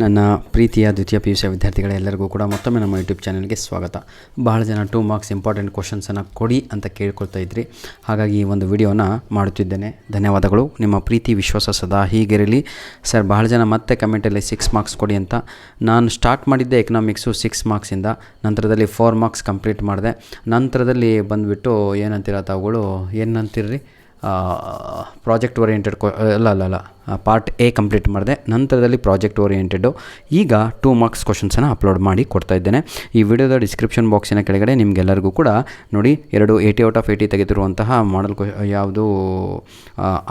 ನನ್ನ ಪ್ರೀತಿಯ ದ್ವಿತೀಯ PUC ವಿದ್ಯಾರ್ಥಿಗಳೆಲ್ಲರಿಗೂ ಕೂಡ ಮತ್ತೊಮ್ಮೆ ನಮ್ಮ ಯೂಟ್ಯೂಬ್ ಚಾನಲ್ಗೆ ಸ್ವಾಗತ. ಬಹಳ ಜನ 2 ಮಾರ್ಕ್ಸ್ ಇಂಪಾರ್ಟೆಂಟ್ ಕ್ವಶನ್ಸನ್ನು ಕೊಡಿ ಅಂತ ಕೇಳ್ಕೊಳ್ತಾ ಇದ್ರಿ. ಹಾಗಾಗಿ ಈ ಒಂದು ವಿಡಿಯೋನ ಮಾಡುತ್ತಿದ್ದೇನೆ. ಧನ್ಯವಾದಗಳು. ನಿಮ್ಮ ಪ್ರೀತಿ ವಿಶ್ವಾಸ ಸದಾ ಹೀಗಿರಲಿ. ಸರ್, ಬಹಳ ಜನ ಮತ್ತೆ ಕಮೆಂಟಲ್ಲಿ 6 ಮಾರ್ಕ್ಸ್ ಕೊಡಿ ಅಂತ. ನಾನು ಸ್ಟಾರ್ಟ್ ಮಾಡಿದ್ದೆ ಎಕನಾಮಿಕ್ಸು 6 ಮಾರ್ಕ್ಸಿಂದ, ನಂತರದಲ್ಲಿ 4 ಮಾರ್ಕ್ಸ್ ಕಂಪ್ಲೀಟ್ ಮಾಡಿದೆ. ನಂತರದಲ್ಲಿ ಬಂದುಬಿಟ್ಟು ಏನಂತೀರ ತಾವುಗಳು, ಏನಂತೀರ್ರಿ, project oriented part A complete ಮಾಡಿದೆ. ನಂತರದಲ್ಲಿ ಪ್ರಾಜೆಕ್ಟ್ ಓರಿಯೆಂಟೆಡ್ಡು. ಈಗ 2 ಮಾರ್ಕ್ಸ್ ಕ್ವಶನ್ಸನ್ನು ಅಪ್ಲೋಡ್ ಮಾಡಿ ಕೊಡ್ತಾ ಇದ್ದೇನೆ. ಈ ವಿಡಿಯೋದ ಡಿಸ್ಕ್ರಿಪ್ಷನ್ ಬಾಕ್ಸಿನ ಕೆಳಗಡೆ ನಿಮಗೆಲ್ಲರಿಗೂ ಕೂಡ ನೋಡಿ 2 80 ಔಟ್ ಆಫ್ 80 ತೆಗೆದಿರುವಂತಹ ಮಾಡಲ್ ಯಾವುದು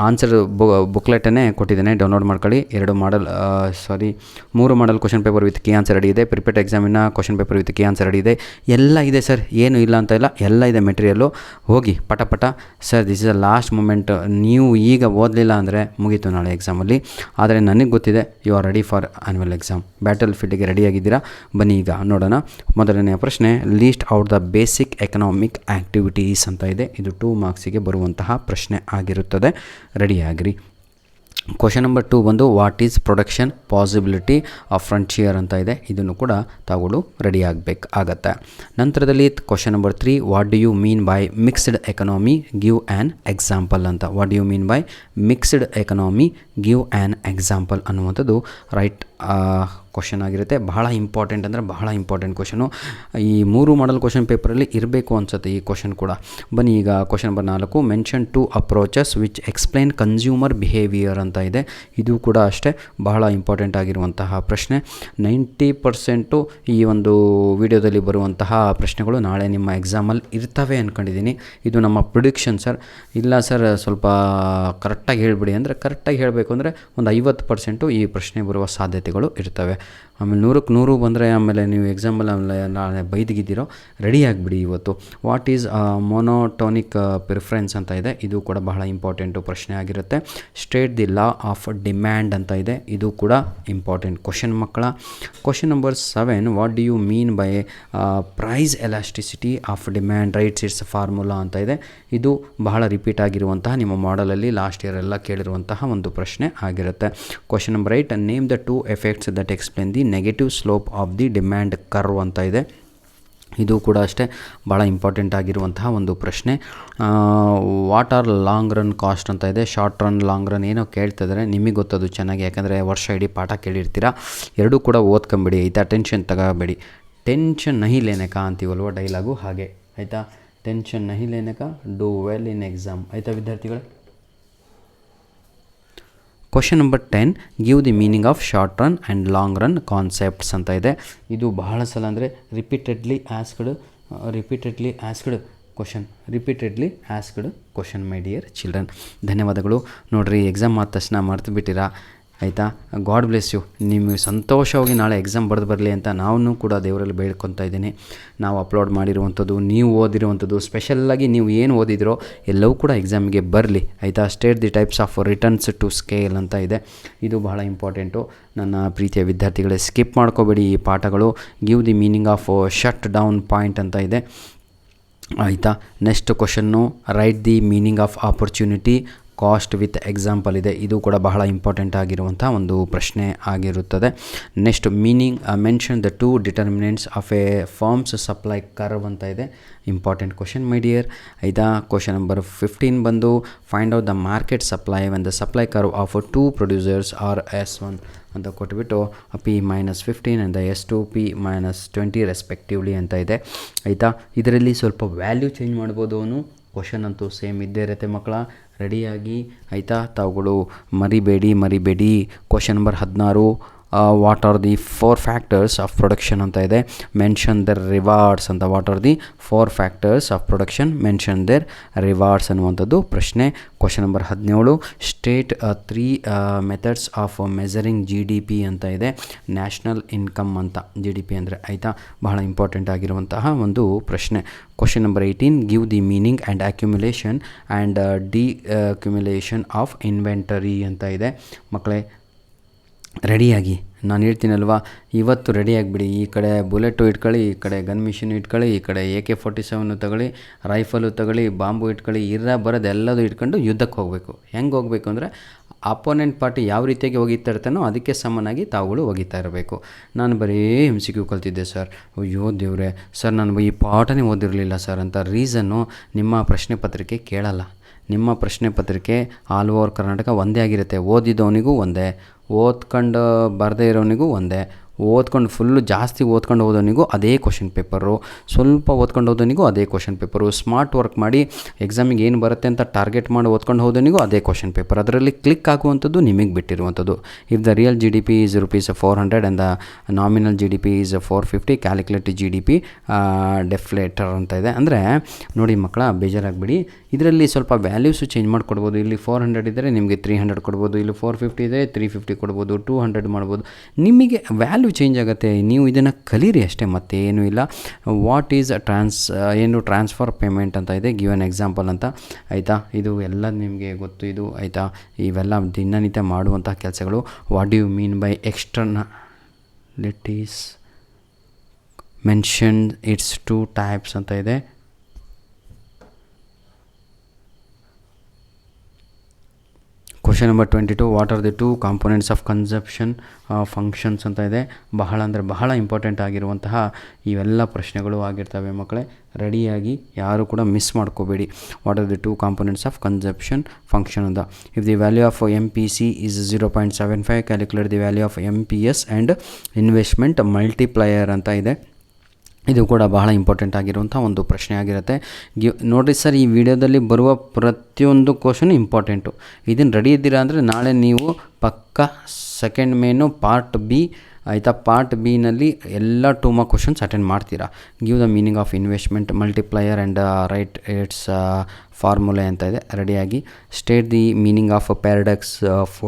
ಆನ್ಸರ್ ಬುಕ್ಲೆಟನ್ನೇ ಕೊಟ್ಟಿದ್ದೇನೆ. ಡೌನ್ಲೋಡ್ ಮಾಡ್ಕೊಳ್ಳಿ. 3 model question paper with key answer ready ಇದೆ. ಪ್ರಿಪೇರ್ಡ್ ಎಕ್ಸಾಮಿನ question paper with key answer ready ಇದೆ. ಎಲ್ಲ ಇದೆ ಸರ್, ಏನು ಇಲ್ಲ ಅಂತ ಇಲ್ಲ, ಎಲ್ಲ ಇದೆ ಮೆಟೀರಿಯಲ್ಲು. ಹೋಗಿ ಪಟ sir, this is a last moment. ನೀವು ಈಗ ಓದಲಿಲ್ಲ ಅಂದರೆ ಮುಗೀತು ನಾಳೆ ಎಕ್ಸಾಮಲ್ಲಿ. ಆದರೆ ನನಗೆ ಗೊತ್ತಿದೆ you are ready for annual exam. Battle ಫೀಲ್ಡಿಗೆ ರೆಡಿಯಾಗಿದ್ದೀರಾ. ಬನ್ನಿ ಈಗ ನೋಡೋಣ. ಮೊದಲನೆಯ ಪ್ರಶ್ನೆ, list out the basic economic activities ಅಂತ ಇದೆ. ಇದು 2 ಮಾರ್ಕ್ಸಿಗೆ ಬರುವಂತಹ ಪ್ರಶ್ನೆ ಆಗಿರುತ್ತದೆ. ರೆಡಿಯಾಗಿರಿ. ಕ್ವಶನ್ ನಂಬರ್ 2 ಬಂದು what is production possibility of frontier ಅಂತ ಇದೆ. ಇದನ್ನು ಕೂಡ ತಾವುಗಳು ರೆಡಿ ಆಗತ್ತೆ. ನಂತರದಲ್ಲಿ question number 3, what do you mean by mixed economy, give an example ಅಂತ. What do you mean by mixed economy, give an example ಅನ್ನುವಂಥದ್ದು ರೈಟ್ ಕ್ವಶನ್ ಆಗಿರುತ್ತೆ. ಬಹಳ ಇಂಪಾರ್ಟೆಂಟ್ ಅಂದರೆ ಬಹಳ ಇಂಪಾರ್ಟೆಂಟ್ ಕ್ವಶನು. ಈ 3 ಮಾಡಲ್ ಕ್ವಶನ್ ಪೇಪರಲ್ಲಿ ಇರಬೇಕು ಅನಿಸುತ್ತೆ ಈ ಕ್ವಶನ್ ಕೂಡ. ಬನ್ನಿ ಈಗ question number 4, mention 2 approaches which explain consumer behaviour ಅಂತ ಇದೆ. ಇದು ಕೂಡ ಅಷ್ಟೇ ಬಹಳ ಇಂಪಾರ್ಟೆಂಟ್ ಆಗಿರುವಂತಹ ಪ್ರಶ್ನೆ. 90% ಈ ಒಂದು ವಿಡಿಯೋದಲ್ಲಿ ಬರುವಂತಹ ಪ್ರಶ್ನೆಗಳು ನಾಳೆ ನಿಮ್ಮ ಎಕ್ಸಾಮಲ್ಲಿ ಇರ್ತವೆ ಅಂದ್ಕೊಂಡಿದ್ದೀನಿ. ಇದು ನಮ್ಮ ಪ್ರಿಡಿಕ್ಷನ್ ಸರ್. ಇಲ್ಲ ಸರ್ ಸ್ವಲ್ಪ ಕರೆಕ್ಟಾಗಿ ಹೇಳಿಬಿಡಿ ಅಂದರೆ, ಕರೆಕ್ಟಾಗಿ ಹೇಳಬೇಕು ಅಂದರೆ ಒಂದು 50% ಈ ಪ್ರಶ್ನೆ ಬರುವ ಸಾಧ್ಯತೆಗಳು ಇರ್ತವೆ. ಆಮೇಲೆ 100ಕ್ಕೆ 100 ಬಂದರೆ ಆಮೇಲೆ ನೀವು ಎಕ್ಸಾಂಪಲ್ ನಾಳೆ ಬೈದಿಗಿದ್ದೀರೋ. ರೆಡಿ ಆಗಿಬಿಡಿ ಇವತ್ತು. ವಾಟ್ ಈಸ್ ಮೊನೋಟೋನಿಕ್ ಪ್ರಿಫರೆನ್ಸ್ ಅಂತ ಇದೆ. ಇದು ಕೂಡ ಬಹಳ ಇಂಪಾರ್ಟೆಂಟು ಪ್ರಶ್ನೆ ಆಗಿರುತ್ತೆ. State the law of demand ಅಂತ ಇದೆ. ಇದು ಕೂಡ ಇಂಪಾರ್ಟೆಂಟ್ ಕ್ವಶನ್ ಮಕ್ಕಳ. Question number 7, what do you mean by price elasticity of demand, writes its formula ಅಂತ ಇದೆ. ಇದು ಬಹಳ ರಿಪೀಟ್ ಆಗಿರುವಂತಹ ನಿಮ್ಮ ಮಾಡಲಲ್ಲಿ ಲಾಸ್ಟ್ ಇಯರ್ ಎಲ್ಲ ಕೇಳಿರುವಂತಹ ಒಂದು ಪ್ರಶ್ನೆ ಆಗಿರುತ್ತೆ. Question number 8, name the 2 effects that explain the negative slope of the demand curve ಅಂತ ಇದೆ. ಇದು ಕೂಡ ಅಷ್ಟೇ ಭಾಳ ಇಂಪಾರ್ಟೆಂಟ್ ಆಗಿರುವಂತಹ ಒಂದು ಪ್ರಶ್ನೆ. What are long run cost ಅಂತ ಇದೆ. ಶಾರ್ಟ್ ರನ್, ಲಾಂಗ್ ರನ್ ಏನೋ ಕೇಳ್ತಿದ್ದಾರೆ. ನಿಮಗೆ ಗೊತ್ತದು ಚೆನ್ನಾಗಿ, ಯಾಕಂದರೆ ವರ್ಷ ಇಡೀ ಪಾಠ ಕೇಳಿರ್ತೀರ. ಎರಡೂ ಕೂಡ ಓದ್ಕೊಂಬಿಡಿ ಆಯಿತಾ. ಟೆನ್ಷನ್ ತಗೋಬೇಡಿ. ಟೆನ್ಷನ್ ನಹಿ ಲೇನೆ ಕಾ ಅಂತೀವಲ್ವ ಡೈಲಾಗು, ಹಾಗೆ ಆಯಿತಾ. ಟೆನ್ಷನ್ ನಹಿ ಲೇನೆ ಕಾ, ಡೂ ವೆಲ್ ಇನ್ ಎಕ್ಸಾಮ್ ಆಯಿತಾ ವಿದ್ಯಾರ್ಥಿಗಳೇ. Question number 10, give the meaning of short run and long run concepts ಅಂತ ಇದೆ. ಇದು ಬಹಳ ಸಲ ಅಂದರೆ repeatedly asked question my dear children. ಧನ್ಯವಾದಗಳು. ನೋಡಿರಿ, ಎಕ್ಸಾಮ್ ಆದ ತಕ್ಷಣ ಮರ್ತು ಬಿಟ್ಟಿರಾ ಆಯಿತಾ. God bless you. ನಿಮಗೆ ಸಂತೋಷವಾಗಿ ನಾಳೆ ಎಕ್ಸಾಮ್ ಬರೆದು ಬರಲಿ ಅಂತ ನಾವು ಕೂಡ ದೇವರಲ್ಲಿ ಬೇಡ್ಕೊತಾ ಇದ್ದೀನಿ. ನಾವು ಅಪ್ಲೋಡ್ ಮಾಡಿರುವಂಥದ್ದು, ನೀವು ಓದಿರುವಂಥದ್ದು, ಸ್ಪೆಷಲ್ಲಾಗಿ ನೀವು ಏನು ಓದಿದಿರೋ ಎಲ್ಲವೂ ಕೂಡ ಎಕ್ಸಾಮಿಗೆ ಬರಲಿ ಆಯಿತಾ. State the types of returns to scale ಅಂತ ಇದೆ. ಇದು ಬಹಳ ಇಂಪಾರ್ಟೆಂಟು ನನ್ನ ಪ್ರೀತಿಯ ವಿದ್ಯಾರ್ಥಿಗಳೇ. ಸ್ಕಿಪ್ ಮಾಡ್ಕೋಬೇಡಿ ಈ ಪಾಠಗಳು. Give the meaning of shut down point ಅಂತ ಇದೆ ಆಯಿತಾ. Next question, right the meaning of opportunity cost with example ಇದೆ. ಇದು ಕೂಡ ಬಹಳ ಇಂಪಾರ್ಟೆಂಟ್ ಆಗಿರುವಂಥ ಒಂದು ಪ್ರಶ್ನೆ ಆಗಿರುತ್ತದೆ. Next mention the 2 determinants of A firms supply curve ಅಂತ ಇದೆ. ಇಂಪಾರ್ಟೆಂಟ್ ಕ್ವಶನ್ ಮೈ ಡಿಯರ್ ಆಯಿತಾ. ಕ್ವಶನ್ ನಂಬರ್ 15 ಬಂದು find out the market supply when the supply curve of 2 producers R S1 ಅಂತ ಕೊಟ್ಬಿಟ್ಟು P-15 and S2 P-20 respectively ಅಂತ ಇದೆ ಆಯಿತಾ. ಇದರಲ್ಲಿ ಸ್ವಲ್ಪ ವ್ಯಾಲ್ಯೂ ಚೇಂಜ್ ಮಾಡ್ಬೋದು. ಅವನು ಕ್ವಶನ್ ಅಂತೂ ಸೇಮ್ ಇದ್ದೇ ಇರುತ್ತೆ ಮಕ್ಕಳ. ರೆಡಿಯಾಗಿ ಆಯಿತಾ. ತಾವುಗಳು ಮರಿಬೇಡಿ. Question number 16, what are the 4 factors of production ಅಂತ ಇದೆ. ಮೆನ್ಷನ್ ದರ್ ರಿವಾರ್ಡ್ಸ್ ಅಂತ. What are the 4 factors of production, mention their rewards ಅನ್ನುವಂಥದ್ದು ಪ್ರಶ್ನೆ. Question number 17, state 3 methods of measuring GDP ಅಂತ ಇದೆ. ನ್ಯಾಷನಲ್ ಇನ್ಕಮ್ ಅಂತ GDP ಅಂದರೆ ಆಯಿತಾ. ಬಹಳ ಇಂಪಾರ್ಟೆಂಟ್ ಆಗಿರುವಂತಹ ಒಂದು ಪ್ರಶ್ನೆ. Question number 18, give the meaning and accumulation and deaccumulation of inventory ಅಂತ ಇದೆ. ಮಕ್ಕಳೇ ರೆಡಿಯಾಗಿ, ನಾನು ಹೇಳ್ತೀನಲ್ವ, ಇವತ್ತು ರೆಡಿಯಾಗಿಬಿಡಿ. ಈ ಕಡೆ ಬುಲೆಟು ಇಟ್ಕೊಳ್ಳಿ, ಈ ಕಡೆ ಗನ್ ಮಿಷಿನ್ ಇಟ್ಕೊಳ್ಳಿ, ಈ ಕಡೆ AK-47 ತಗೊಳ್ಳಿ, ರೈಫಲು ತಗೊಳ್ಳಿ, ಬಾಂಬು ಇಟ್ಕೊಳ್ಳಿ, ಬರೋದು ಎಲ್ಲದೂ ಇಟ್ಕೊಂಡು ಯುದ್ಧಕ್ಕೆ ಹೋಗಬೇಕು. ಹೆಂಗೆ ಹೋಗಬೇಕು ಅಂದರೆ ಅಪೋನೆಂಟ್ ಪಾರ್ಟಿ ಯಾವ ರೀತಿಯಾಗಿ ಒಗಿತಾ ಇರ್ತಾನೋ ಅದಕ್ಕೆ ಸಮನಾಗಿ ತಾವುಗಳು ಒಗಿತಾ ಇರಬೇಕು. ನಾನು ಬರೀ MCQ ಕಲ್ತಿದ್ದೆ ಸರ್, ಅಯ್ಯೋ ದೇವ್ರೆ ಸರ್ ನಾನು ಈ ಪಾಠನೇ ಓದಿರಲಿಲ್ಲ ಸರ್ ಅಂತ ರೀಸನ್ನು ನಿಮ್ಮ ಪ್ರಶ್ನೆ ಪತ್ರಿಕೆ ಕೇಳಲ್ಲ. ನಿಮ್ಮ ಪ್ರಶ್ನೆ ಪತ್ರಿಕೆ ಆಲ್ ಓವರ್ ಕರ್ನಾಟಕ ಒಂದೇ ಆಗಿರುತ್ತೆ. ಓದಿದವನಿಗೂ ಒಂದೇ, ಓದ್ಕೊಂಡು ಬರದೇ ಇರೋನಿಗೂ ಒಂದೇ, ಓದ್ಕೊಂಡು ಫುಲ್ಲು ಜಾಸ್ತಿ ಓದ್ಕೊಂಡು ಹೋದವನಿಗೂ ಅದೇ ಕ್ವಶನ್ ಪೇಪರು, ಸ್ವಲ್ಪ ಓದ್ಕೊಂಡು ಹೋದವನಿಗೂ ಅದೇ ಕ್ವಶನ್ ಪೇಪರು, ಸ್ಮಾರ್ಟ್ ವರ್ಕ್ ಮಾಡಿ ಎಕ್ಸಾಮಿಗೆ ಏನು ಬರುತ್ತೆ ಅಂತ ಟಾರ್ಗೆಟ್ ಮಾಡಿ ಓದ್ಕೊಂಡು ಹೋದವನಿಗೂ ಅದೇ ಕ್ವಶನ್ ಪೇಪರ್. ಅದರಲ್ಲಿ ಕ್ಲಿಕ್ ಆಗುವಂಥದ್ದು ನಿಮಗೆ ಬಿಟ್ಟಿರುವಂಥದ್ದು. If the real GDP is ₹400 and the nominal GDP is 450, calculated GDP deflator ಅಂತ ಇದೆ. ಅಂದರೆ ನೋಡಿ ಮಕ್ಕಳ, ಬೇಜಾರಾಗಬೇಡಿ, ಇದರಲ್ಲಿ ಸ್ವಲ್ಪ ವ್ಯಾಲ್ಯೂಸು ಚೇಂಜ್ ಮಾಡಿಕೊಡ್ಬೋದು. ಇಲ್ಲಿ 400 ಇದ್ದರೆ ನಿಮಗೆ 300 ಕೊಡ್ಬೋದು, ಇಲ್ಲಿ 450 ಇದೆ 350 ಕೊಡ್ಬೋದು, 200 ಮಾಡ್ಬೋದು. ನಿಮಗೆ ವ್ಯಾಲ್ಯೂ ಚೇಂಜ್ ಆಗುತ್ತೆ. ನೀವು ಇದನ್ನು ಕಲೀರಿ ಅಷ್ಟೇ, ಮತ್ತೇನೂ ಇಲ್ಲ. ವಾಟ್ ಈಸ್ ಟ್ರಾನ್ಸ್ಫರ್ ಪೇಮೆಂಟ್ ಅಂತ ಇದೆ, ಗಿವ್ ಎನ್ ಎಕ್ಸಾಂಪಲ್ ಅಂತ, ಆಯಿತಾ. ಇದು ಎಲ್ಲ ನಿಮಗೆ ಗೊತ್ತು ಇದು, ಆಯಿತಾ. ಇವೆಲ್ಲ ದಿನನಿತ್ಯ ಮಾಡುವಂಥ ಕೆಲಸಗಳು. What do you mean by externalities mention its 2 types ಅಂತ ಇದೆ. Question number 22, what are the 2 components of consumption functions ಅಂತ ಇದೆ. ಬಹಳ ಅಂದರೆ ಬಹಳ ಇಂಪಾರ್ಟೆಂಟ್ ಆಗಿರುವಂತಹ ಇವೆಲ್ಲ ಪ್ರಶ್ನೆಗಳು ಆಗಿರ್ತವೆ ಮಕ್ಕಳೇ. ರೆಡಿಯಾಗಿ ಯಾರು ಕೂಡ ಮಿಸ್ ಮಾಡ್ಕೋಬೇಡಿ. What are the 2 components of consumption function ಅಂತ. If the value of MPC is 0.75, calculate the value of MPS and investment multiplier ಅಂತ ಇದೆ. ಇದು ಕೂಡ ಬಹಳ ಇಂಪಾರ್ಟೆಂಟ್ ಆಗಿರುವಂಥ ಒಂದು ಪ್ರಶ್ನೆ ಆಗಿರುತ್ತೆ. ನೋಡಿರಿ ಸರ್, ಈ ವಿಡಿಯೋದಲ್ಲಿ ಬರುವ ಪ್ರತಿಯೊಂದು ಕ್ವಶನು ಇಂಪಾರ್ಟೆಂಟು. ಇದನ್ನು ರೆಡಿ ಇದ್ದೀರಾ ಅಂದರೆ ನಾಳೆ ನೀವು ಪಕ್ಕ ಸೆಕೆಂಡ್ ಮೇನು ಪಾರ್ಟ್ B, ಆಯಿತಾ. ಪಾರ್ಟ್ B-ನಲ್ಲಿ ಎಲ್ಲ 2 ಮಾರ್ಕ್ ಕ್ವಶನ್ಸ್ ಅಟೆಂಡ್ ಮಾಡ್ತೀರಾ. Give the meaning of investment multiplier and write its formula ಅಂತ ಇದೆ. ರೆಡಿಯಾಗಿ state the meaning of paradox of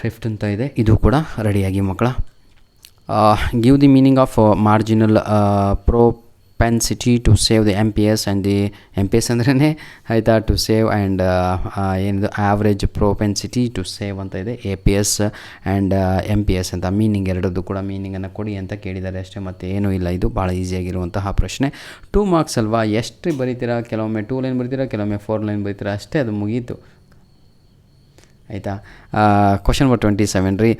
thrift ಅಂತ ಇದೆ. ಇದು ಕೂಡ ರೆಡಿಯಾಗಿ ಮಕ್ಕಳ. Give the meaning of marginal propensity to save the MPS and the MPS ಅಂದ್ರೇ ಆಯಿತಾ, ಟು ಸೇವ್ ಆ್ಯಂಡ್ ಏನಿದು ಆವ್ರೇಜ್ ಪ್ರೊಪೆನ್ಸಿಟಿ ಟು ಸೇವ್ ಅಂತ ಇದೆ. APS ಆ್ಯಂಡ್ MPS ಅಂತ ಮೀನಿಂಗ್ ಎರಡದ್ದು ಕೂಡ ಮೀನಿಂಗನ್ನು ಕೊಡಿ ಅಂತ ಕೇಳಿದ್ದಾರೆ ಅಷ್ಟೇ, ಮತ್ತು ಏನೂ ಇಲ್ಲ. ಇದು ಭಾಳ ಈಸಿಯಾಗಿರುವಂತಹ ಪ್ರಶ್ನೆ. 2 ಮಾರ್ಕ್ಸ್ ಅಲ್ವಾ, ಎಷ್ಟು ಬರೀತೀರಾ, ಕೆಲವೊಮ್ಮೆ 2 ಲೈನ್ ಬರೀತೀರಾ, ಕೆಲವೊಮ್ಮೆ 4 ಲೈನ್ ಬರೀತೀರಾ ಅಷ್ಟೇ, ಅದು ಮುಗೀತು, ಆಯಿತಾ. ಕ್ವಶನ್ ನಂಬರ್ 27 ರೀ,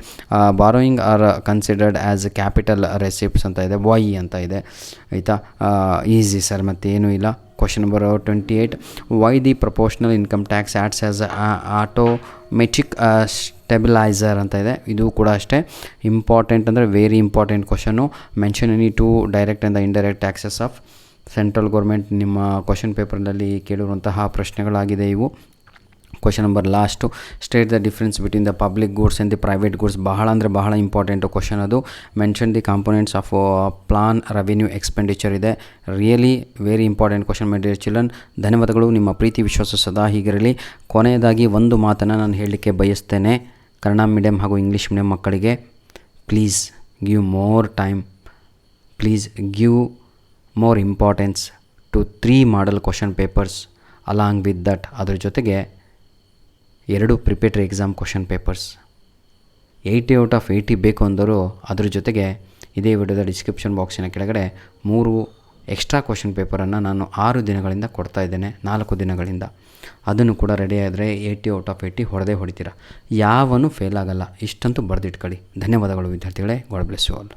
borrowing are considered as capital receipts ಅಂತ ಇದೆ. ವೈ ಅಂತ ಇದೆ, ಆಯಿತಾ. ಈಸಿ ಸರ್, ಮತ್ತೇನೂ ಇಲ್ಲ. Question number 28, why the proportional income tax ads as automatic stabiliser ಅಂತ ಇದೆ. ಇದು ಕೂಡ ಅಷ್ಟೇ ಇಂಪಾರ್ಟೆಂಟ್, ಅಂದರೆ very important question. Mention any 2 direct and the indirect taxes of central government. ನಿಮ್ಮ ಕ್ವಶನ್ ಪೇಪರ್ನಲ್ಲಿ ಕೇಳಿರುವಂತಹ ಪ್ರಶ್ನೆಗಳಾಗಿದೆ ಇವು. Question number last, state the difference between the public goods and the private goods. ಬಹಳ ಅಂದರೆ ಬಹಳ ಇಂಪಾರ್ಟೆಂಟು ಕ್ವಶನ್ ಅದು. Mention the components of plan revenue expenditure ಇದೆ. Really very important question my dear children. ಧನ್ಯವಾದಗಳು. ನಿಮ್ಮ ಪ್ರೀತಿ ವಿಶ್ವಾಸ ಸದಾ ಹೀಗಿರಲಿ. ಕೊನೆಯದಾಗಿ ಒಂದು ಮಾತನ್ನು ನಾನು ಹೇಳಲಿಕ್ಕೆ ಬಯಸ್ತೇನೆ ಕನ್ನಡ ಮೀಡಿಯಮ್ ಹಾಗೂ ಇಂಗ್ಲೀಷ್ ಮೀಡಿಯಮ್ ಮಕ್ಕಳಿಗೆ. Please give more time, please give more importance to 3 model question papers. Along with that ಅದರ ಜೊತೆಗೆ 2 preparatory exam question papers. 80 out of 80 ಬೇಕು ಅಂದರು. ಅದ್ರ ಜೊತೆಗೆ ಇದೇ ವಿಡಿಯೋದ ಡಿಸ್ಕ್ರಿಪ್ಷನ್ ಬಾಕ್ಸಿನ ಕೆಳಗಡೆ 3 ಎಕ್ಸ್ಟ್ರಾ ಕ್ವಶನ್ ಪೇಪರನ್ನು ನಾನು 6 ದಿನಗಳಿಂದ ಕೊಡ್ತಾ ಇದ್ದೇನೆ, 4 ದಿನಗಳಿಂದ. ಅದನ್ನು ಕೂಡ ರೆಡಿ ಆದರೆ 80 ಔಟ್ ಆಫ್ 80 ಹೊಡೆದೇ ಹೊಡಿತೀರ. ಯಾವನು ಫೇಲ್ ಆಗಲ್ಲ, ಇಷ್ಟಂತೂ ಬರೆದಿಟ್ಕೊಳ್ಳಿ. ಧನ್ಯವಾದಗಳು ವಿದ್ಯಾರ್ಥಿಗಳೇ. God bless you all.